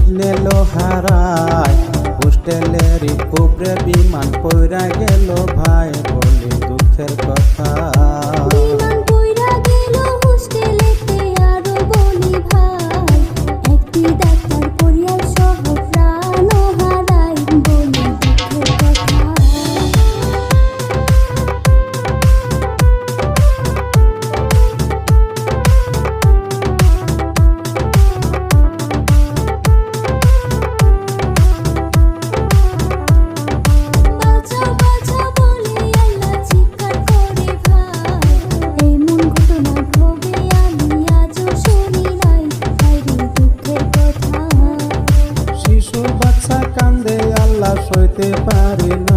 Signal হারায়, হোস্টেলের উপরে বিমান পইরা গেল ভাই, বলি দুঃখের কথা। বিমান পইরা গেল হোস্টেলেতে, আরো বলি ভাই, একটি ডাক্তার পরিবার সহ প্রাণ হারায়, বলি দুঃখের কথা। শিশু বাচ্চা কান্দে, আল্লাহ সইতে পারে না।